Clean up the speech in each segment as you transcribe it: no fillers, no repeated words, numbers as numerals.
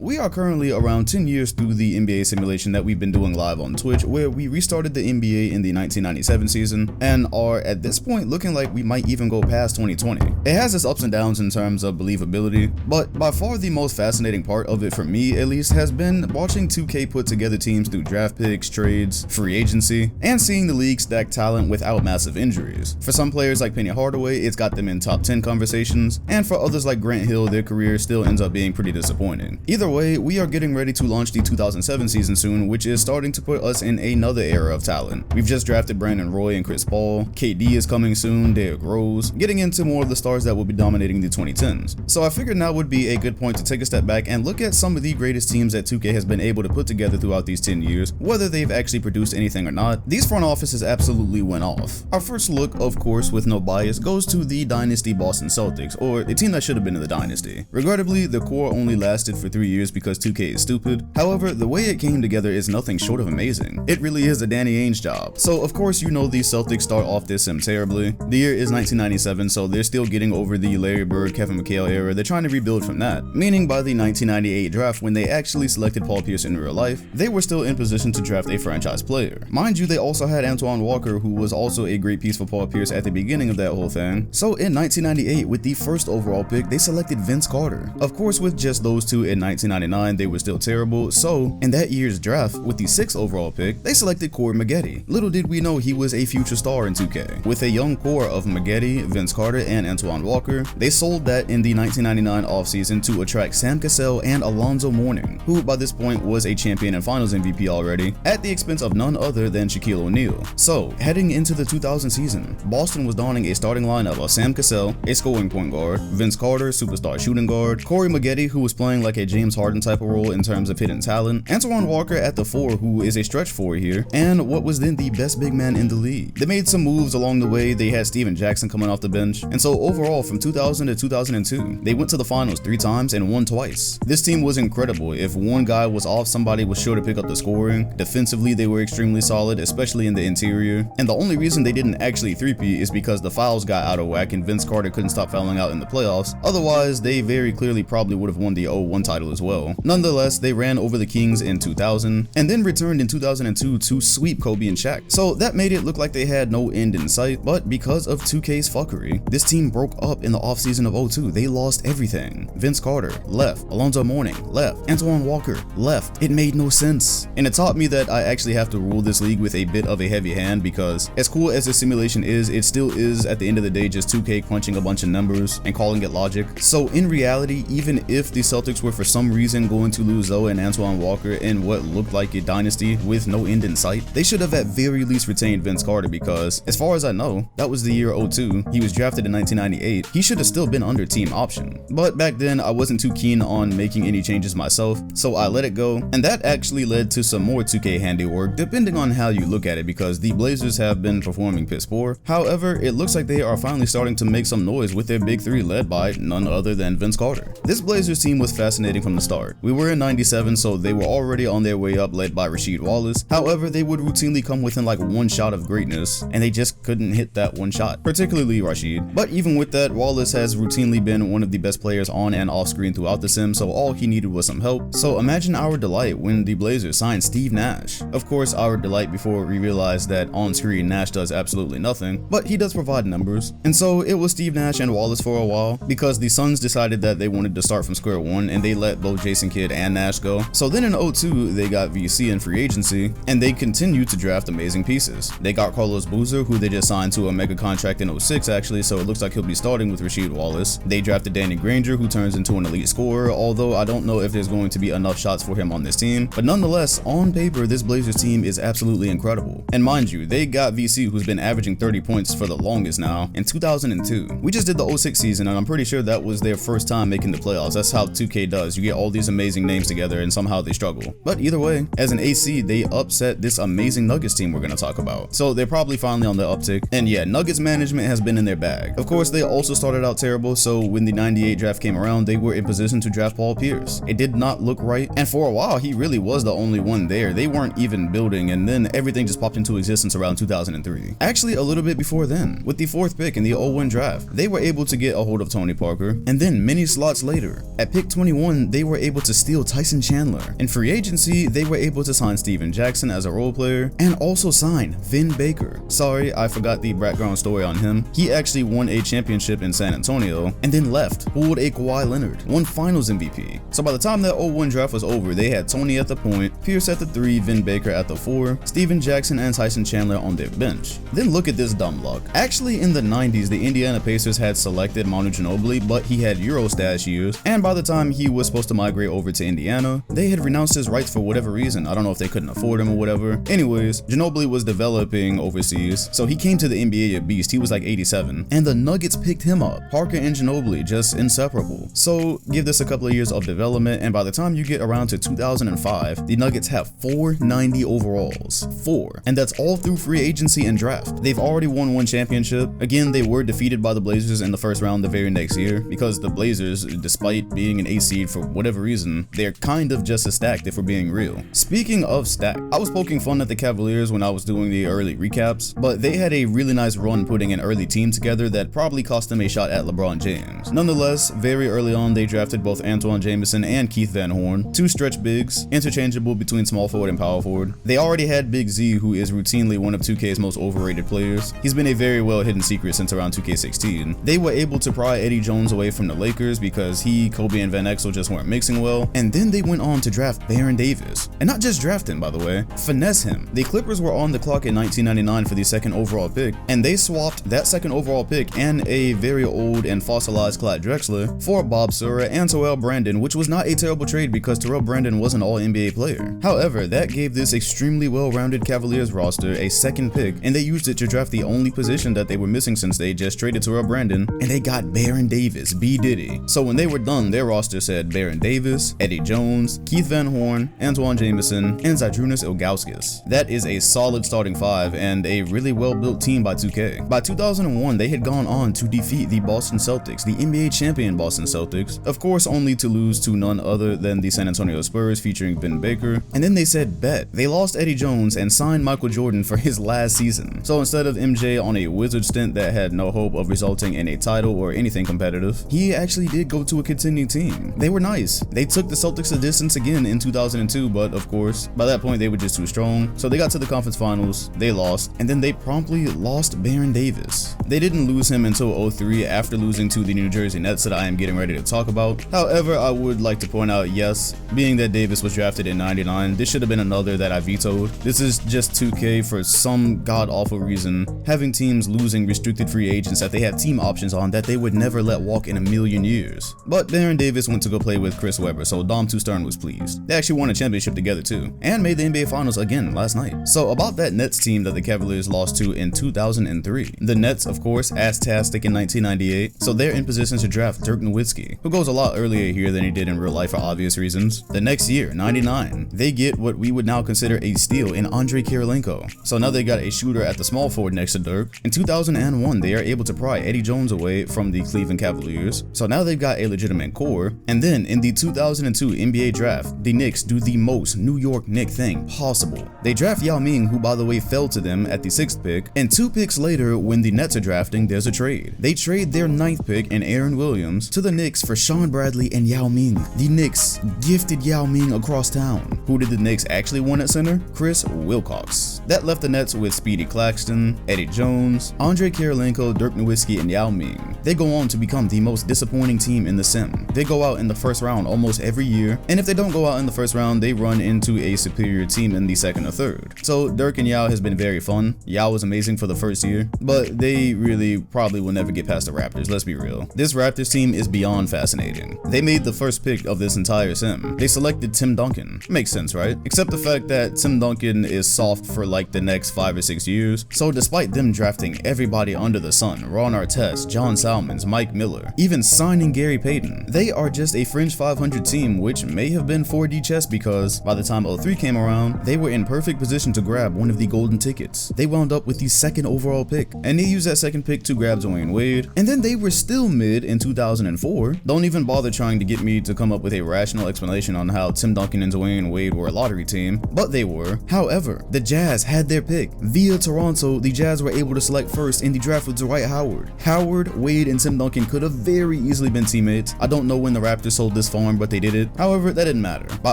We are currently around 10 years through the NBA simulation that we've been doing live on Twitch, where we restarted the NBA in the 1997 season and are at this point looking like we might even go past 2020. It has its ups and downs in terms of believability, but by far the most fascinating part of it for me at least has been watching 2K put together teams through draft picks, trades, free agency, and seeing the league stack talent without massive injuries. For some players like Penny Hardaway, it's got them in top 10 conversations, and for others like Grant Hill, their career still ends up being pretty disappointing. Either way, we are getting ready to launch the 2007 season soon, which is starting to put us in another era of talent. We've just drafted Brandon Roy and Chris Paul, KD is coming soon, Derrick Rose, getting into more of the stars that will be dominating the 2010s. So I figured now would be a good point to take a step back and look at some of the greatest teams that 2K has been able to put together throughout these 10 years, whether they've actually produced anything or not. These front offices absolutely went off. Our first look, of course, with no bias, goes to the dynasty Boston Celtics, or the team that should have been in the dynasty. Regrettably, the core only lasted for 3 years because 2K is stupid. However, the way it came together is nothing short of amazing. It really is a Danny Ainge job. So of course you know the Celtics start off this sim terribly. The year is 1997, so they're still getting over the Larry Bird, Kevin McHale era. They're trying to rebuild from that. Meaning by the 1998 draft, when they actually selected Paul Pierce in real life, they were still in position to draft a franchise player. Mind you, they also had Antoine Walker, who was also a great piece for Paul Pierce at the beginning of that whole thing. So in 1998, with the first overall pick, they selected Vince Carter. Of course, with just those two in 1999, they were still terrible, so in that year's draft, with the 6th overall pick, they selected Corey Maggette. Little did we know he was a future star in 2K. With a young core of Maggette, Vince Carter, and Antoine Walker, they sold that in the 1999 offseason to attract Sam Cassell and Alonzo Mourning, who by this point was a champion and finals MVP already, at the expense of none other than Shaquille O'Neal. So, heading into the 2000 season, Boston was donning a starting lineup of Sam Cassell, a scoring point guard, Vince Carter, superstar shooting guard, Corey Maggette, who was playing like a James Harden type of role in terms of hidden talent, Antoine Walker at the 4, who is a stretch 4 here, and what was then the best big man in the league. They made some moves along the way. They had Steven Jackson coming off the bench, and so overall from 2000 to 2002, they went to the finals 3 times and won twice. This team was incredible. If one guy was off, somebody was sure to pick up the scoring. Defensively, they were extremely solid, especially in the interior, and the only reason they didn't actually three-peat is because the fouls got out of whack and Vince Carter couldn't stop fouling out in the playoffs. Otherwise, they very clearly probably would have won the 0-1 title as well. Nonetheless, they ran over the Kings in 2000 and then returned in 2002 to sweep Kobe and Shaq. So that made it look like they had no end in sight, but because of 2K's fuckery, this team broke up in the offseason of 02. They lost everything. Vince Carter left, Alonzo Mourning left, Antoine Walker left. It made no sense. And it taught me that I actually have to rule this league with a bit of a heavy hand, because as cool as this simulation is, it still is at the end of the day just 2K crunching a bunch of numbers and calling it logic. So in reality, even if the Celtics were for some reason going to lose Zoe and Antoine Walker in what looked like a dynasty with no end in sight, they should have at very least retained Vince Carter, because as far as I know, that was the year 02. He was drafted in 1998. He should have still been under team option. But back then I wasn't too keen on making any changes myself, so I let it go, and that actually led to some more 2K handiwork depending on how you look at it, because the Blazers have been performing piss poor. However, it looks like they are finally starting to make some noise with their big 3 led by none other than Vince Carter. This Blazers team was fascinating from the start. We were in 97, so they were already on their way up, led by Rasheed Wallace. However, they would routinely come within like one shot of greatness, and they just couldn't hit that one shot, particularly Rasheed. But even with that, Wallace has routinely been one of the best players on and off screen throughout the sim, so all he needed was some help. So imagine our delight when the Blazers signed Steve Nash. Of course, our delight before we realized that on screen Nash does absolutely nothing, but he does provide numbers. And so it was Steve Nash and Wallace for a while, because the Suns decided that they wanted to start from square one, and they let both Jason Kidd and Nash go. So then in 02, they got VC in free agency, and they continued to draft amazing pieces. They got Carlos Boozer, who they just signed to a mega contract in 06 actually, so it looks like he'll be starting with Rasheed Wallace. They drafted Danny Granger, who turns into an elite scorer, although I don't know if there's going to be enough shots for him on this team. But nonetheless, on paper, this Blazers team is absolutely incredible. And mind you, they got VC, who's been averaging 30 points for the longest now, in 2002. We just did the 06 season, and I'm pretty sure that was their first time making the playoffs. That's how 2K does. You get all these amazing names together and somehow they struggle. But either way, as an AC, they upset this amazing Nuggets team we're going to talk about. So they're probably finally on the uptick. And yeah, Nuggets management has been in their bag. Of course, they also started out terrible, so when the 98 draft came around, they were in position to draft Paul Pierce. It did not look right, and for a while, he really was the only one there. They weren't even building, and then everything just popped into existence around 2003. Actually, a little bit before then, with the 4th pick in the 01 draft, they were able to get a hold of Tony Parker, and then many slots later, at pick 21, they they were able to steal Tyson Chandler. In free agency, they were able to sign Steven Jackson as a role player and also sign Vin Baker. Sorry, I forgot the background story on him. He actually won a championship in San Antonio and then left, pulled a Kawhi Leonard, won finals MVP. So by the time that 01 draft was over, they had Tony at the point, Pierce at the 3, Vin Baker at the 4, Steven Jackson and Tyson Chandler on their bench. Then look at this dumb luck. Actually, in the 90s, the Indiana Pacers had selected Manu Ginobili, but he had Eurostash years, and by the time he was supposed to migrate over to Indiana, they had renounced his rights for whatever reason. I don't know if they couldn't afford him or whatever. Anyways, Ginobili was developing overseas, so he came to the NBA a beast. He was like 87, and the Nuggets picked him up. Parker and Ginobili, just inseparable. So give this a couple of years of development, and by the time you get around to 2005, the Nuggets have 490 overalls. 4. And that's all through free agency and draft. They've already won one championship. Again, they were defeated by the Blazers in the first round the very next year, because the Blazers, despite being an 8 seed for whatever reason, they're kind of just as stacked if we're being real. Speaking of stacked, I was poking fun at the Cavaliers when I was doing the early recaps, but they had a really nice run putting an early team together that probably cost them a shot at LeBron James. Nonetheless, very early on, they drafted both Antoine Jameson and Keith Van Horn, 2 stretch bigs, interchangeable between small forward and power forward. They already had Big Z, who is routinely one of 2K's most overrated players. He's been a very well hidden secret since around 2K16. They were able to pry Eddie Jones away from the Lakers because he, Kobe, and Van Exel just weren't mixing well, and then they went on to draft Baron Davis. And not just draft him, by the way, finesse him. The Clippers were on the clock in 1999 for the 2nd overall pick, and they swapped that 2nd overall pick and a very old and fossilized Clyde Drexler for Bob Sura and Terrell Brandon, which was not a terrible trade because Terrell Brandon was an all-NBA player. However, that gave this extremely well-rounded Cavaliers roster a 2nd pick, and they used it to draft the only position that they were missing since they just traded Terrell Brandon, and they got Baron Davis, B. Diddy. So when they were done, their roster said Baron Davis, Eddie Jones, Keith Van Horn, Antoine Jameson, and Zydrunas Ilgauskas. That is a solid starting 5 and a really well-built team by 2K. By 2001, they had gone on to defeat the Boston Celtics, the NBA champion Boston Celtics, of course only to lose to none other than the San Antonio Spurs featuring Vin Baker. And then they said bet. They lost Eddie Jones and signed Michael Jordan for his last season. So instead of MJ on a Wizard stint that had no hope of resulting in a title or anything competitive, he actually did go to a contending team. They were nice. They took the Celtics a distance again in 2002, but of course, by that point they were just too strong. So they got to the conference finals, they lost, and then they promptly lost Baron Davis. They didn't lose him until 03 after losing to the New Jersey Nets that I am getting ready to talk about. However, I would like to point out, yes, being that Davis was drafted in 99, this should have been another that I vetoed. This is just 2K for some god-awful reason, having teams losing restricted free agents that they have team options on that they would never let walk in a million years. But Baron Davis went to go play with Chris Webber, so Dom Too Stern was pleased. They actually won a championship together too, and made the NBA Finals again last night. So about that Nets team that the Cavaliers lost to in 2003. The Nets, of course, ass-tastic in 1998, so they're in position to draft Dirk Nowitzki, who goes a lot earlier here than he did in real life for obvious reasons. The next year, 99, they get what we would now consider a steal in Andrei Kirilenko. So now they got a shooter at the small forward next to Dirk. In 2001, they are able to pry Eddie Jones away from the Cleveland Cavaliers, so now they've got a legitimate core. And then in the 2002 NBA draft, the Knicks do the most New York Knicks thing possible. They draft Yao Ming, who by the way fell to them at the 6th pick, and 2 picks later when the Nets are drafting, there's a trade. They trade their 9th pick and Aaron Williams to the Knicks for Sean Bradley and Yao Ming. The Knicks gifted Yao Ming across town. Who did the Knicks actually want at center? Chris Wilcox. That left the Nets with Speedy Claxton, Eddie Jones, Andrei Kirilenko, Dirk Nowitzki, and Yao Ming. They go on to become the most disappointing team in the sim. They go out in the first round almost every year, and if they don't go out in the first round, they run into a superior team in the 2nd or 3rd. So Dirk and Yao has been very fun. Yao was amazing for the first year, but they really probably will never get past the Raptors, let's be real. This Raptors team is beyond fascinating. They made the first pick of this entire sim. They selected Tim Duncan. Makes sense, right? Except the fact that Tim Duncan is soft for like the next 5 or 6 years. So despite them drafting everybody under the sun, Ron Artest, John Salmons, Mike Miller, even signing Gary Payton, they are just a fringe 500 team, which may have been 4D chess because by the time 03 came around, they were in perfect position to grab one of the golden tickets. They wound up with the 2nd overall pick, and they used that 2nd pick to grab Dwayne Wade, and then they were still mid in 2004. Don't even bother trying to get me to come up with a rational explanation on how Tim Duncan and Dwayne Wade were a lottery team, but they were. However, the Jazz had their pick. Via Toronto, the Jazz were able to select first in the draft with Dwight Howard. Howard, Wade, and Tim Duncan could have very easily been teammates. I don't know when the Raptors sold this farm, but they did it. However, that didn't matter. By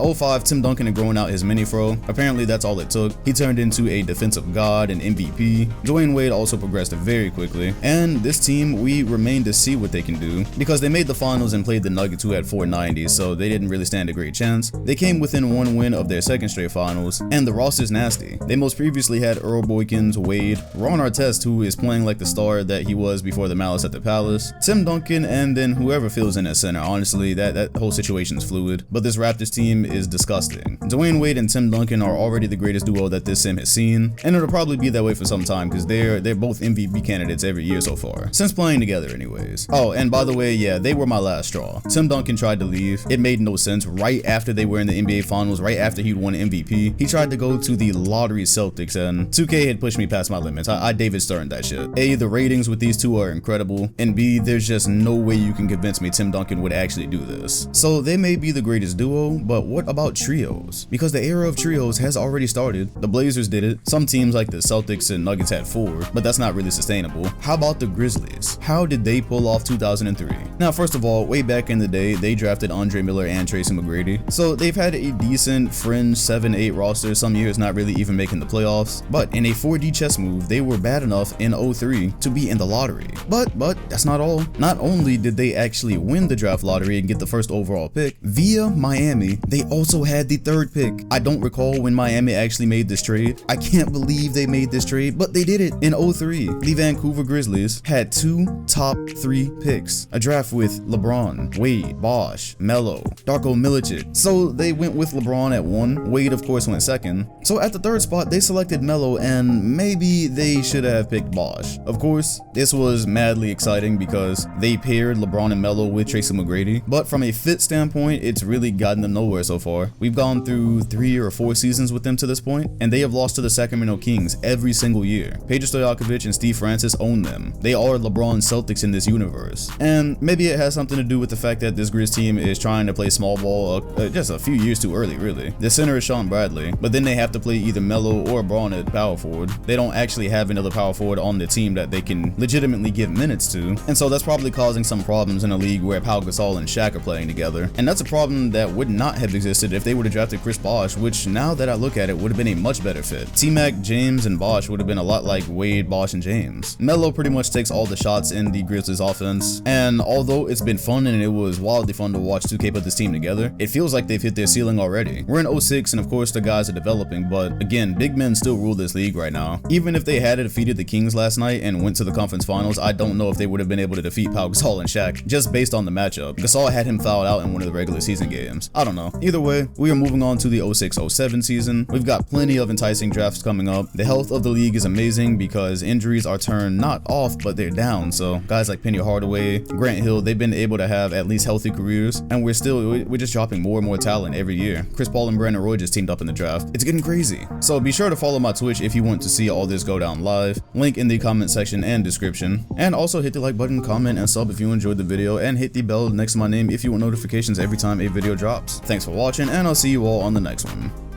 05, Tim Duncan had grown out his mini-fro. Apparently, that's all it took. He turned into a defensive god and MVP. Dwayne Wade also progressed very quickly. And this team, we remain to see what they can do, because they made the finals and played the Nuggets, who had 490, so they didn't really stand a great chance. They came within one win of their second straight finals, and the roster's nasty. They most previously had Earl Boykins, Wade, Ron Artest, who is playing like the star that he was before the Malice at the Palace, Tim Duncan, and then whoever fills in at center. Honestly, that whole situation is fluid, but this Raptors team is disgusting. Dwayne Wade and Tim Duncan are already the greatest duo that this sim has seen, and it'll probably be that way for some time because they're both MVP candidates every year so far, since playing together anyways. Oh, and by the way, yeah, they were my last straw. Tim Duncan tried to leave. It made no sense. Right after they were in the NBA Finals, right after he'd won MVP, he tried to go to the lottery Celtics, and 2K had pushed me past my limits. I David Stern that shit. A, the ratings with these two are incredible, and B, there's just no way you can convince me Tim Duncan would actually do this. So they may be the greatest duo, but what about trios? Because the era of trios has already started. The Blazers did it. Some teams like the Celtics and Nuggets had 4, but that's not really sustainable. How about the Grizzlies? How did they pull off 2003? Now, first of all, way back in the day, they drafted Andre Miller and Tracy McGrady, so they've had a decent fringe 7-8 roster, some years not really even making the playoffs, but in a 4D chess move, they were bad enough in 03 to be in the lottery. But that's not all. Not only did they actually win the draft lottery and get the first overall pick, via Miami, they also had the 3rd pick. I don't recall when Miami actually made this trade. I can't believe they made this trade, but they did it in 03. The Vancouver Grizzlies had 2 top 3 picks, a draft with LeBron, Wade, Bosh, Melo, Darko Milicic. So they went with LeBron at 1, Wade of course went 2nd. So at the 3rd spot, they selected Melo, and maybe they should have picked Bosh. Of course, this was madly exciting because they paired LeBron and Melo with Tracy McGrady, but from a fit standpoint, it's really gotten them nowhere so far. We've gone through 3 or 4 seasons with them to this point, and they have lost to the Sacramento Kings every single year. Pedro Stojakovic and Steve Francis own them. They are LeBron's Celtics in this universe. And maybe it has something to do with the fact that this Grizz team is trying to play small ball just a few years too early, really. The center is Sean Bradley, but then they have to play either Melo or Braun at power forward. They don't actually have another power forward on the team that they can legitimately give minutes to, and so that's probably causing some problems in a league where Pau Gasol and Shaq are playing together. And that's a problem that would not have existed if they would have drafted Chris Bosh, which now that I look at it would have been a much better fit. T-Mac, James, and Bosh would have been a lot like Wade, Bosh, and James. Melo pretty much takes all the shots in the Grizzlies offense, and although it's been fun and it was wildly fun to watch 2K put this team together, it feels like they've hit their ceiling already. We're in 06, and of course the guys are developing, but again, big men still rule this league right now. Even if they had defeated the Kings last night and went to the conference finals, I don't know if they would have been able to defeat Pau Gasol and Shaq just based on the matchup. Gasol had him fouled out in one of the regular season games. I don't know. Either way, we are moving on to the 06-07 season. We've got plenty of enticing drafts coming up. The health of the league is amazing because injuries are turned not off, but they're down. So guys like Penny Hardaway, Grant Hill, they've been able to have at least healthy careers, and we're just dropping more and more talent every year. Chris Paul and Brandon Roy just teamed up in the draft. It's getting crazy. So be sure to follow my Twitch if you want to see all this go down live. Link in the comment section and description. And also hit the like button, comment, and sub if you enjoyed the video, and hit the bell next to my name if you want notifications every time a video drops. Thanks for watching, and I'll see you all on the next one.